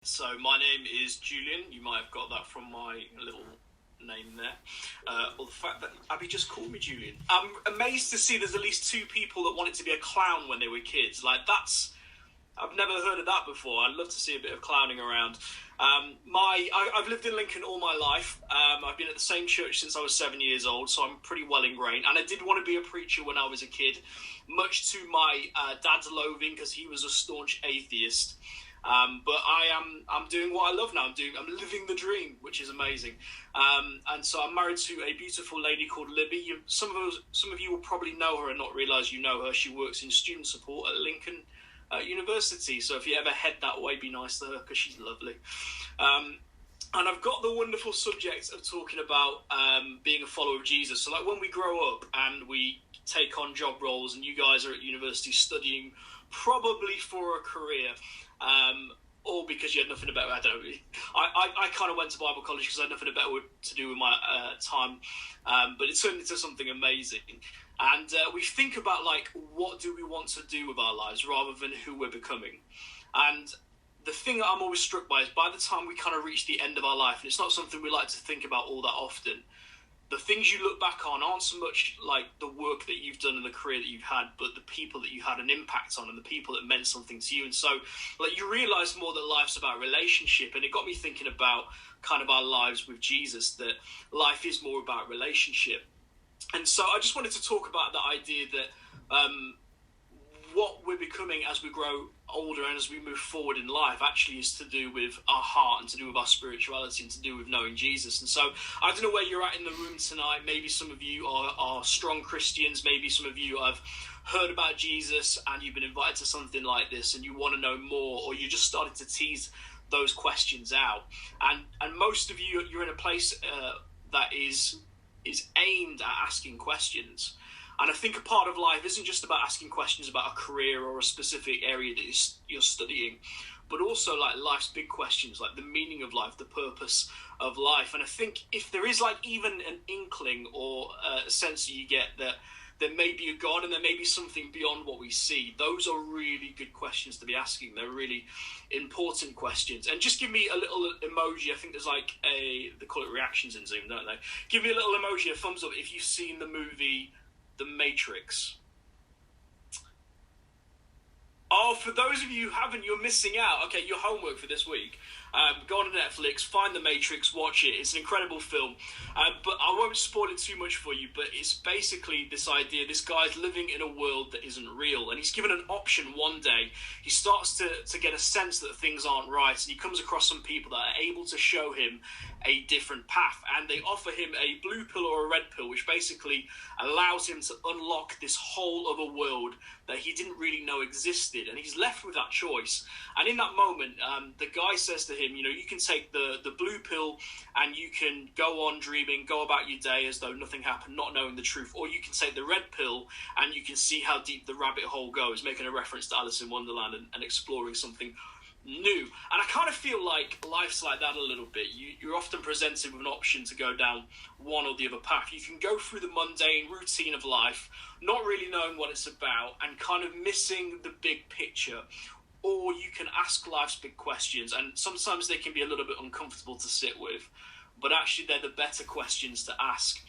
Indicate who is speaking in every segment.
Speaker 1: So my name is Julian. You might have got that from my little name there. Or the fact that Abby just called me Julian. I'm amazed to see there's at least two people that wanted to be a clown when they were kids. I've never heard of that before. I'd love to see a bit of clowning around. I've lived in Lincoln all my life. I've been at the same church since I was 7 years old, so I'm pretty well ingrained. And I did want to be a preacher when I was a kid, much to my dad's loathing, because he was a staunch atheist. But I'm doing what I love now. I'm living the dream, which is amazing. And so I'm married to a beautiful lady called Libby. Some of you will probably know her and not realise you know her. She works in student support at Lincoln University. So if you ever head that way, be nice to her because she's lovely. And I've got the wonderful subject of talking about being a follower of Jesus. So like when we grow up and we take on job roles, and you guys are at university studying probably for a career. Or because you had nothing better. I don't know. I kind of went to Bible college because I had nothing better to do with my time. But it turned into something amazing. And we think about, what do we want to do with our lives rather than who we're becoming. And the thing that I'm always struck by is by the time we kind of reach the end of our life, and it's not something we like to think about all that often, the things you look back on aren't so much like the work that you've done and the career that you've had, but the people that you had an impact on and the people that meant something to you. And so you realise more that life's about relationship. And it got me thinking about kind of our lives with Jesus, that life is more about relationship. And so I just wanted to talk about the idea that what we're becoming as we grow older and as we move forward in life actually is to do with our heart and to do with our spirituality and to do with knowing Jesus. And so I don't know where you're at in the room tonight. Maybe some of you are strong Christians. Maybe some of you have heard about Jesus and you've been invited to something like this and you want to know more, or you just started to tease those questions out. And most of you, you're in a place that is aimed at asking questions. And I think a part of life isn't just about asking questions about a career or a specific area that you're studying, but also life's big questions, like the meaning of life, the purpose of life. And I think if there is even an inkling or a sense that you get that there may be a God and there may be something beyond what we see, those are really good questions to be asking. They're really important questions. And just give me a little emoji. I think there's they call it reactions in Zoom, don't they? Give me a little emoji, a thumbs up if you've seen the movie The Matrix. Oh, for those of you who haven't, you're missing out. Okay, your homework for this week. Go on to Netflix, find The Matrix, watch it. It's an incredible film. But I won't spoil it too much for you, but it's basically this idea, this guy's living in a world that isn't real, and he's given an option one day. He starts to get a sense that things aren't right, and he comes across some people that are able to show him a different path, and they offer him a blue pill or a red pill, which basically allows him to unlock this whole other world that he didn't really know existed, and he's left with that choice. And in that moment, the guy says to him, you can take the blue pill and you can go on dreaming, go about your day as though nothing happened, not knowing the truth, or you can take the red pill and you can see how deep the rabbit hole goes, making a reference to Alice in Wonderland and exploring something new. And I kind of feel like life's like that a little bit. You're often presented with an option to go down one or the other path. You can go through the mundane routine of life, not really knowing what it's about and kind of missing the big picture, or you can ask life's big questions, and sometimes they can be a little bit uncomfortable to sit with, but actually they're the better questions to ask.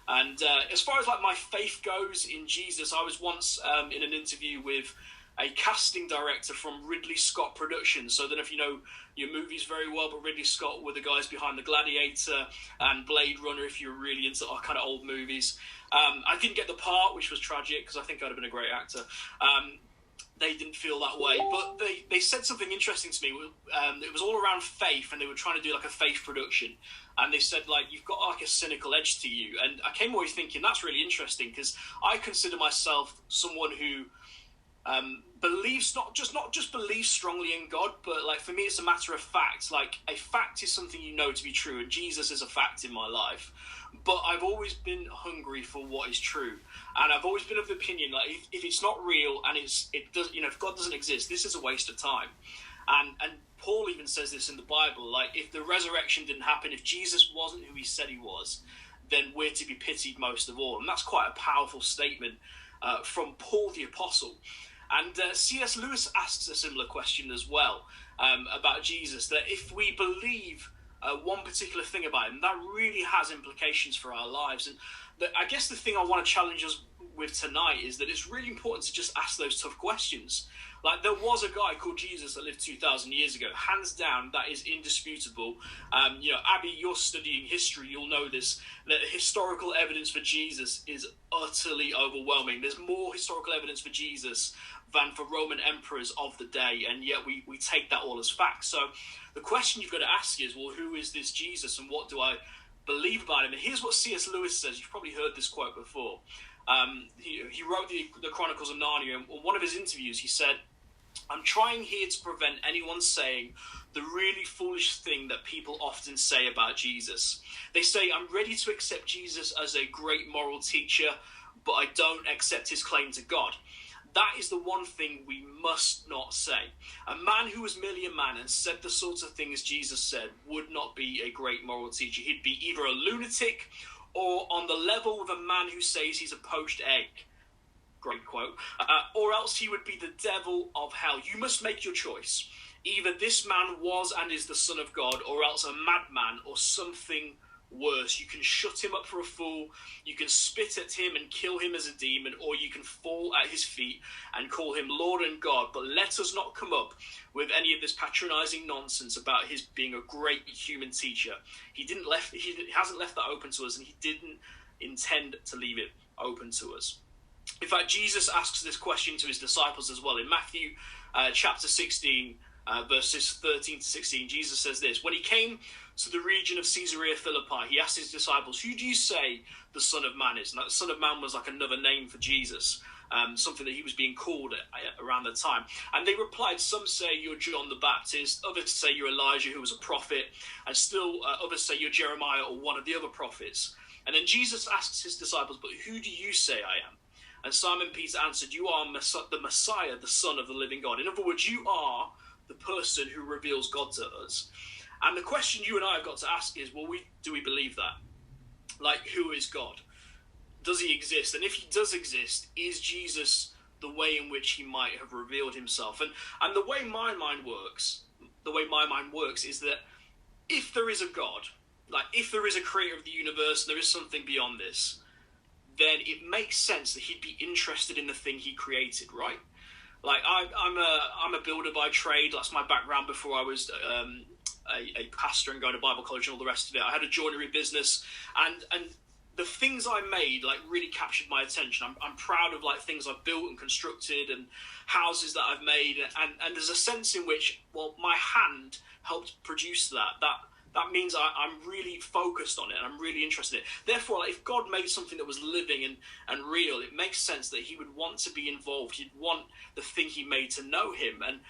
Speaker 1: And as far as my faith goes in Jesus, I was once in an interview with a casting director from Ridley Scott Productions. So I don't know if you know your movies very well, but Ridley Scott were the guys behind The Gladiator and Blade Runner, if you're really into our kind of old movies. I didn't get the part, which was tragic, because I think I'd have been a great actor. They didn't feel that way, but they said something interesting to me. It was all around faith, and they were trying to do a faith production. And they said, you've got a cynical edge to you. And I came away thinking, that's really interesting, because I consider myself someone who believes not just believes strongly in God, but for me it's a matter of fact. A fact is something you know to be true, and Jesus is a fact in my life. But I've always been hungry for what is true, and I've always been of the opinion if it's not real and it does, if God doesn't exist, this is a waste of time. And Paul even says this in the Bible, if the resurrection didn't happen, if Jesus wasn't who he said he was, then we're to be pitied most of all. And that's quite a powerful statement from Paul the Apostle. And C.S. Lewis asks a similar question as well. about Jesus, that if we believe one particular thing about him, that really has implications for our lives. And I guess the thing I want to challenge us with tonight is that it's really important to just ask those tough questions. Like, there was a guy called Jesus that lived 2,000 years ago. Hands down, that is indisputable. Abby, you're studying history, you'll know this, that historical evidence for Jesus is utterly overwhelming. There's more historical evidence for Jesus than for Roman emperors of the day, and yet we take that all as fact. So the question you've got to ask is, well, who is this Jesus, and what do I believe about him? And here's what C.S. Lewis says. You've probably heard this quote before. He wrote the Chronicles of Narnia, and in one of his interviews he said, "I'm trying here to prevent anyone saying the really foolish thing that people often say about Jesus. They say, I'm ready to accept Jesus as a great moral teacher, but I don't accept his claim to God. That is the one thing we must not say. A man who was merely a man and said the sorts of things Jesus said would not be a great moral teacher. He'd be either a lunatic or on the level with a man who says he's a poached egg." Great quote. "Or else he would be the devil of hell. You must make your choice. Either this man was and is the Son of God, or else a madman or something worse. You can shut him up for a fool, you can spit at him and kill him as a demon, or you can fall at his feet and call him Lord and God. But let us not come up with any of this patronizing nonsense about his being a great human teacher. He hasn't left that open to us, and he didn't intend to leave it open to us." In fact, Jesus asks this question to his disciples as well. In Matthew chapter 16, verses 13 to 16, Jesus says this: "When he came to the region of Caesarea Philippi, he asked his disciples, 'Who do you say the Son of Man is?'" And that Son of Man was like another name for Jesus, something that he was being called around the time. "And they replied, 'Some say you're John the Baptist, others say you're Elijah, who was a prophet, and still others say you're Jeremiah or one of the other prophets.' And then Jesus asks his disciples, 'But who do you say I am?' And Simon Peter answered, 'You are the Messiah, the Son of the living God.'" In other words, you are the person who reveals God to us. And the question you and I have got to ask is, well, do we believe that? Like, who is God? Does he exist? And if he does exist, is Jesus the way in which he might have revealed himself? And the way my mind works is that if there is a God, like if there is a creator of the universe, and there is something beyond this, then it makes sense that he'd be interested in the thing he created, right? Like, I'm a builder by trade. That's my background before I was a pastor and going to Bible college and all the rest of it. I had a joinery business, and the things I made like really captured my attention. I'm proud of like things I've built and constructed and houses that I've made, and there's a sense in which, well, my hand helped produce that. That means I'm really focused on it, and I'm really interested in it. Therefore, like, if God made something that was living and real, it makes sense that he would want to be involved. He'd want the thing he made to know him. And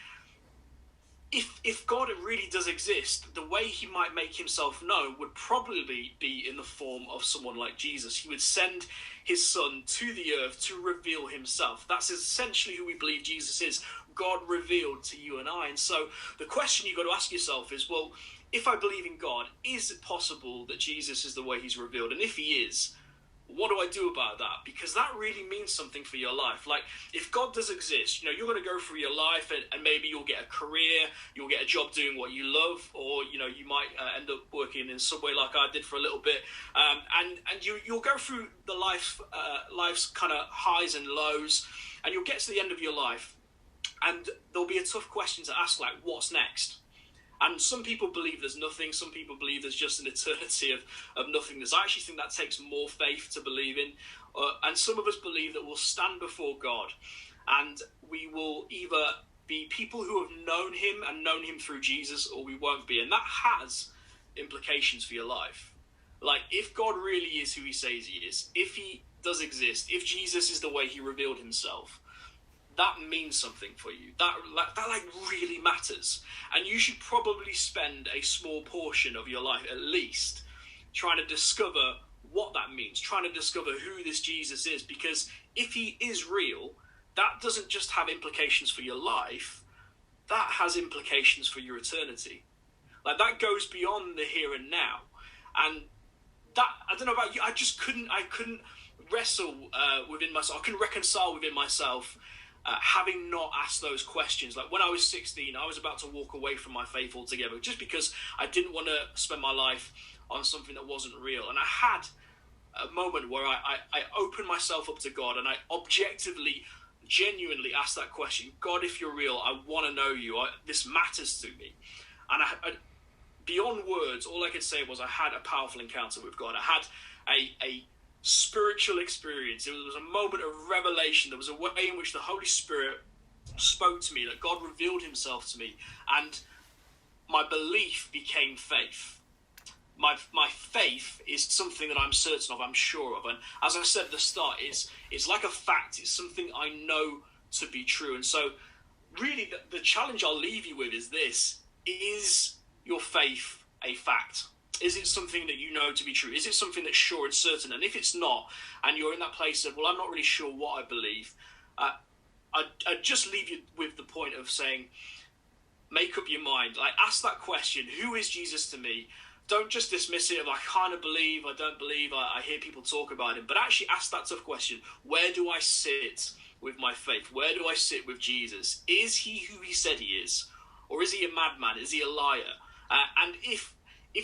Speaker 1: if God really does exist, the way he might make himself known would probably be in the form of someone like Jesus. He would send his son to the earth to reveal himself. That's essentially who we believe Jesus is, God revealed to you and I. And so the question you've got to ask yourself is, well, if I believe in God, is it possible that Jesus is the way he's revealed? And if he is, what do I do about that? Because that really means something for your life. Like, if God does exist, you're going to go through your life and maybe you'll get a career, you'll get a job doing what you love, or, you might end up working in Subway like I did for a little bit. And you'll go through the life's kind of highs and lows, and you'll get to the end of your life, and there'll be a tough question to ask, like, what's next? And some people believe there's nothing. Some people believe there's just an eternity of nothingness. I actually think that takes more faith to believe in. And some of us believe that we'll stand before God, and we will either be people who have known him and known him through Jesus, or we won't be. And that has implications for your life. Like, if God really is who he says he is, if he does exist, if Jesus is the way he revealed himself, that means something for you. That really matters. And you should probably spend a small portion of your life, at least, trying to discover what that means, trying to discover who this Jesus is. Because if he is real, that doesn't just have implications for your life, that has implications for your eternity. Like, that goes beyond the here and now. And that, I don't know about you, I couldn't wrestle within myself. I couldn't reconcile within myself having not asked those questions. Like when I was 16, I was about to walk away from my faith altogether just because I didn't want to spend my life on something that wasn't real. And I had a moment where I opened myself up to God, and I objectively, genuinely asked that question: God, if you're real, I want to know you. This matters to me. And I, beyond words, all I could say was I had a powerful encounter with God. I had a spiritual experience. It was a moment of revelation. There was a way in which the Holy Spirit spoke to me, that God revealed himself to me, and my belief became faith. My faith is something that I'm certain of, I'm sure of, and as I said at the start, it's like a fact. It's something I know to be true. And so really the challenge I'll leave you with is this: is your faith a fact? Is it something that you know to be true? Is it something that's sure and certain? And if it's not, and you're in that place of, well, I'm not really sure what I believe, I'd just leave you with the point of saying, make up your mind. Like, ask that question: who is Jesus to me? Don't just dismiss it of, I kind of believe, I don't believe, I hear people talk about him. But actually ask that tough question: where do I sit with my faith? Where do I sit with Jesus? Is he who he said he is? Or is he a madman? Is he a liar? And if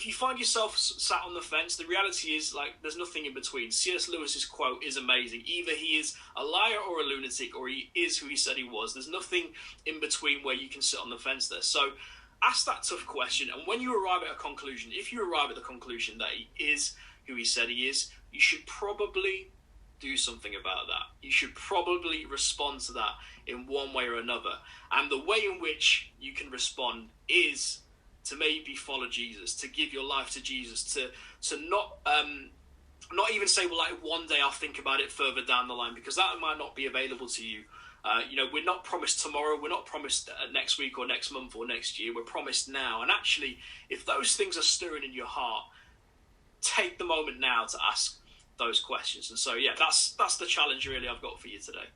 Speaker 1: you find yourself sat on the fence, the reality is, like, there's nothing in between. C.S. Lewis's quote is amazing. Either he is a liar or a lunatic, or he is who he said he was. There's nothing in between where you can sit on the fence there. So ask that tough question, and when you arrive at a conclusion, if you arrive at the conclusion that he is who he said he is, you should probably do something about that. You should probably respond to that in one way or another. And the way in which you can respond is to maybe follow Jesus, to give your life to Jesus, to not even say, well, like, one day I'll think about it further down the line, because that might not be available to you. We're not promised tomorrow. We're not promised next week or next month or next year. We're promised now. And actually, if those things are stirring in your heart, take the moment now to ask those questions. And so, yeah, that's the challenge really I've got for you today.